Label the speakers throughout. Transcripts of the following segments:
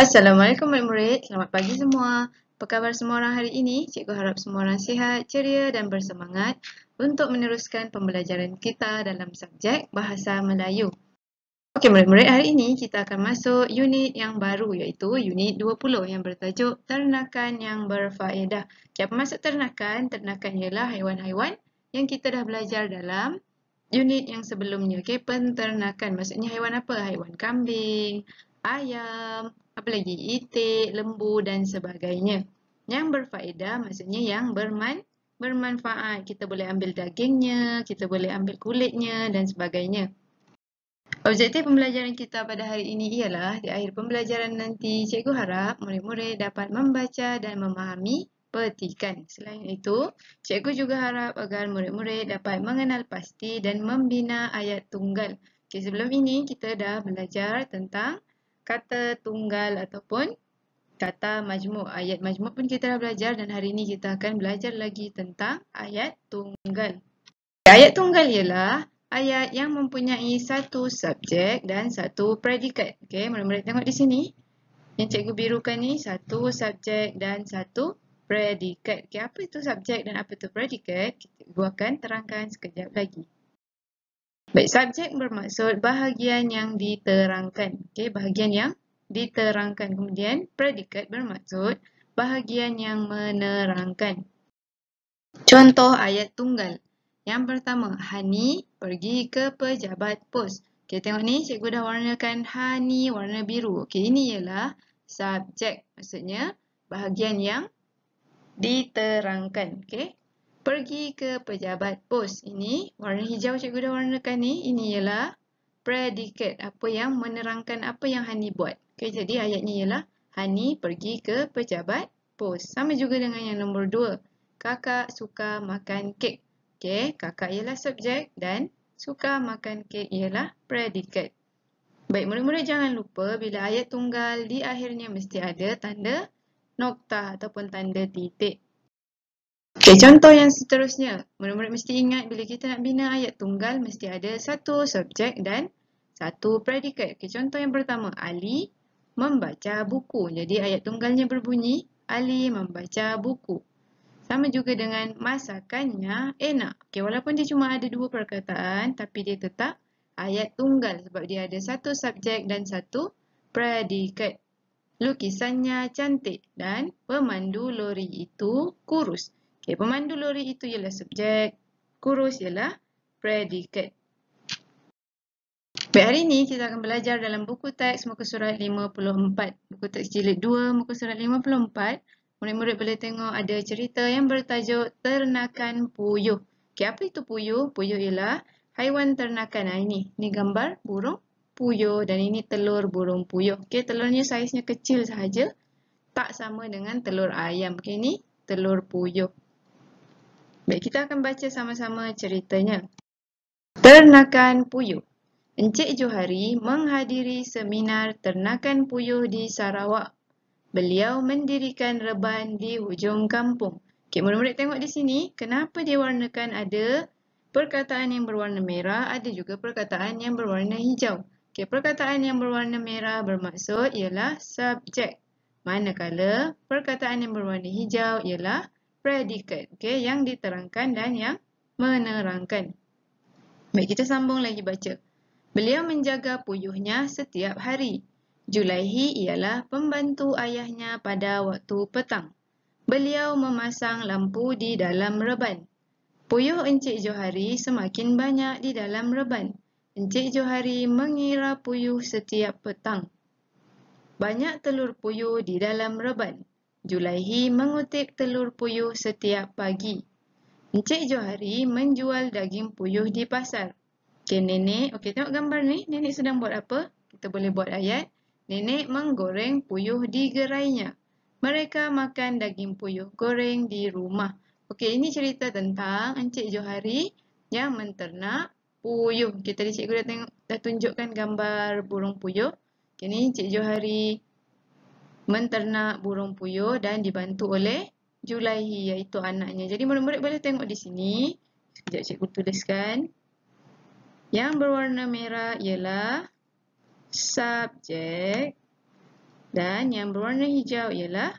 Speaker 1: Assalamualaikum murid-murid, selamat pagi semua. Apa khabar semua orang hari ini? Cikgu harap semua orang sihat, ceria dan bersemangat untuk meneruskan pembelajaran kita dalam subjek Bahasa Melayu. Okey murid-murid, hari ini kita akan masuk unit yang baru iaitu unit 20 yang bertajuk Ternakan yang Berfaedah. Okay, apa maksud ternakan? Ternakan ialah haiwan-haiwan yang kita dah belajar dalam unit yang sebelumnya. Okay, penternakan maksudnya haiwan apa? Haiwan kambing, ayam, apa lagi? Itik, lembu dan sebagainya. Yang berfaedah maksudnya yang bermanfaat. Kita boleh ambil dagingnya, kita boleh ambil kulitnya dan sebagainya. Objektif pembelajaran kita pada hari ini ialah di akhir pembelajaran nanti, cikgu harap murid-murid dapat membaca dan memahami petikan. Selain itu, cikgu juga harap agar murid-murid dapat mengenal pasti dan membina ayat tunggal. Okay, sebelum ini kita dah belajar tentang kata tunggal ataupun kata majmuk. Ayat majmuk pun kita dah belajar dan hari ini kita akan belajar lagi tentang ayat tunggal. Ayat tunggal ialah ayat yang mempunyai satu subjek dan satu predikat. Okey, murid-murid tengok di sini. Yang cikgu birukan ni satu subjek dan satu predikat. Okey, apa itu subjek dan apa itu predikat? Cikgu akan terangkan sekejap lagi. Baik, subjek bermaksud bahagian yang diterangkan. Okey, bahagian yang diterangkan. Kemudian predikat bermaksud bahagian yang menerangkan. Contoh ayat tunggal. Yang pertama, Hani pergi ke pejabat pos. Okey, tengok ni, cikgu dah warnakan Hani warna biru. Okey, ini ialah subjek. Maksudnya, bahagian yang diterangkan. Okey, pergi ke pejabat pos. Ini, warna hijau cikgu dah warnakan ni. Ini ialah predikat. Apa yang menerangkan apa yang Hani buat. Okey, jadi ayatnya ialah Hani pergi ke pejabat pos. Sama juga dengan yang nombor 2. Kakak suka makan kek. Okey, kakak ialah subjek dan suka makan kek ialah predikat. Baik, murid-murid jangan lupa bila ayat tunggal di akhirnya mesti ada tanda noktah ataupun tanda titik. Okey, contoh yang seterusnya. Murid-murid mesti ingat bila kita nak bina ayat tunggal mesti ada satu subjek dan satu predikat. Okey, contoh yang pertama, Ali membaca buku. Jadi ayat tunggalnya berbunyi Ali membaca buku. Sama juga dengan masakannya enak. Okay, walaupun dia cuma ada dua perkataan, tapi dia tetap ayat tunggal sebab dia ada satu subjek dan satu predikat. Lukisannya cantik dan pemandu lori itu kurus. Okay, pemandu lori itu ialah subjek, kurus ialah predikat. Baik, hari ini kita akan belajar dalam buku teks muka surat 54. Buku teks jilid 2 muka surat 54. Murid-murid boleh tengok ada cerita yang bertajuk Ternakan Puyuh. Okay, apa itu puyuh? Puyuh ialah haiwan ternakan. Ini gambar burung puyuh dan ini telur burung puyuh. Okay, telurnya saiznya kecil sahaja. Tak sama dengan telur ayam. Okay, ini telur puyuh. Baik, kita akan baca sama-sama ceritanya. Ternakan Puyuh. Encik Johari menghadiri seminar ternakan puyuh di Sarawak. Beliau mendirikan reban di hujung kampung. Okey, murid-murid tengok di sini, kenapa dia warnakan ada perkataan yang berwarna merah, ada juga perkataan yang berwarna hijau. Okey, perkataan yang berwarna merah bermaksud ialah subjek. Manakala perkataan yang berwarna hijau ialah predikat, okey, yang diterangkan dan yang menerangkan. Baik, kita sambung lagi baca. Beliau menjaga puyuhnya setiap hari. Julaihi ialah pembantu ayahnya pada waktu petang. Beliau memasang lampu di dalam reban. Puyuh Encik Johari semakin banyak di dalam reban. Encik Johari mengira puyuh setiap petang. Banyak telur puyuh di dalam reban. Julaihi mengutip telur puyuh setiap pagi. Encik Johari menjual daging puyuh di pasar. Okey, nenek. Okey, tengok gambar ni. Nenek sedang buat apa? Kita boleh buat ayat. Nenek menggoreng puyuh di gerainya. Mereka makan daging puyuh goreng di rumah. Okey, ini cerita tentang Encik Johari yang menternak puyuh. Okay, tadi cikgu dah tunjukkan gambar burung puyuh. Okay, ni Encik Johari menternak burung puyuh dan dibantu oleh Julaihi iaitu anaknya. Jadi murid-murid boleh tengok di sini. Sekejap cikgu tuliskan. Yang berwarna merah ialah subjek. Dan yang berwarna hijau ialah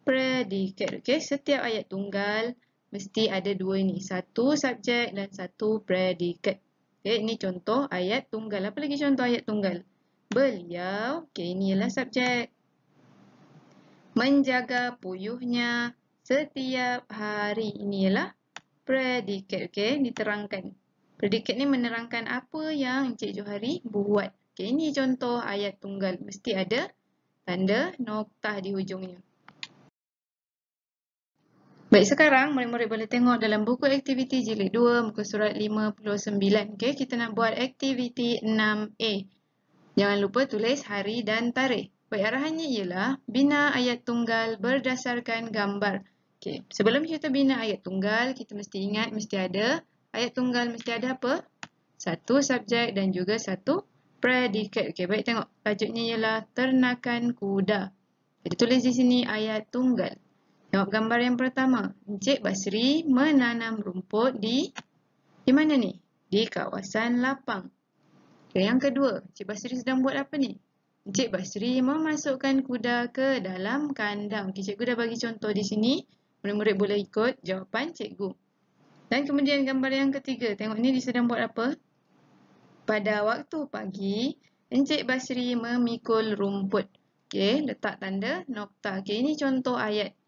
Speaker 1: predikat. Okey, setiap ayat tunggal mesti ada dua ni. Satu subjek dan satu predikat. Okey, ini contoh ayat tunggal. Apa lagi contoh ayat tunggal? Beliau, okey, ini ialah subjek. Menjaga puyuhnya setiap hari. Ini ialah predikat. Okey, diterangkan. Predikat ni menerangkan apa yang Encik Johari buat. Okey, ini contoh ayat tunggal. Mesti ada tanda noktah di hujungnya. Baik, sekarang murid-murid boleh tengok dalam buku aktiviti jilid 2 muka surat 59. Okey, kita nak buat aktiviti 6A. Jangan lupa tulis hari dan tarikh. Baik, arahannya ialah bina ayat tunggal berdasarkan gambar. Okey, sebelum kita bina ayat tunggal, kita mesti ingat mesti ada ayat tunggal mesti ada apa? Satu subjek dan juga satu predikat. Okey, baik tengok tajuknya ialah ternakan kuda. Jadi tulis di sini ayat tunggal. Tengok gambar yang pertama. Encik Basri menanam rumput di mana ni? Di kawasan lapang. Okay, yang kedua, Encik Basri sedang buat apa ni? Encik Basri memasukkan kuda ke dalam kandang. Okay, cikgu dah bagi contoh di sini. Murid-murid boleh ikut jawapan cikgu. Dan kemudian gambar yang ketiga. Tengok ni dia sedang buat apa? Pada waktu pagi, Encik Basri memikul rumput. Okay, letak tanda nokta. Okay, ini contoh ayat.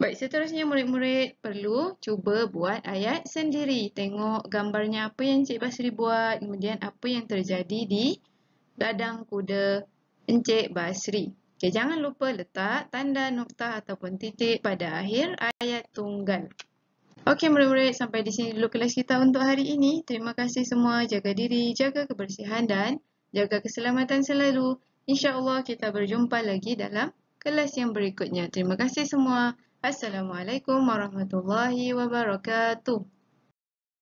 Speaker 1: Baik, seterusnya murid-murid perlu cuba buat ayat sendiri. Tengok gambarnya apa yang Encik Basri buat, kemudian apa yang terjadi di ladang kuda Encik Basri. Okay, jangan lupa letak tanda noktah ataupun titik pada akhir ayat tunggal. Okey murid-murid, sampai di sini dulu kelas kita untuk hari ini. Terima kasih semua. Jaga diri, jaga kebersihan dan jaga keselamatan selalu. InsyaAllah kita berjumpa lagi dalam kelas yang berikutnya. Terima kasih semua. Assalamualaikum warahmatullahi wabarakatuh.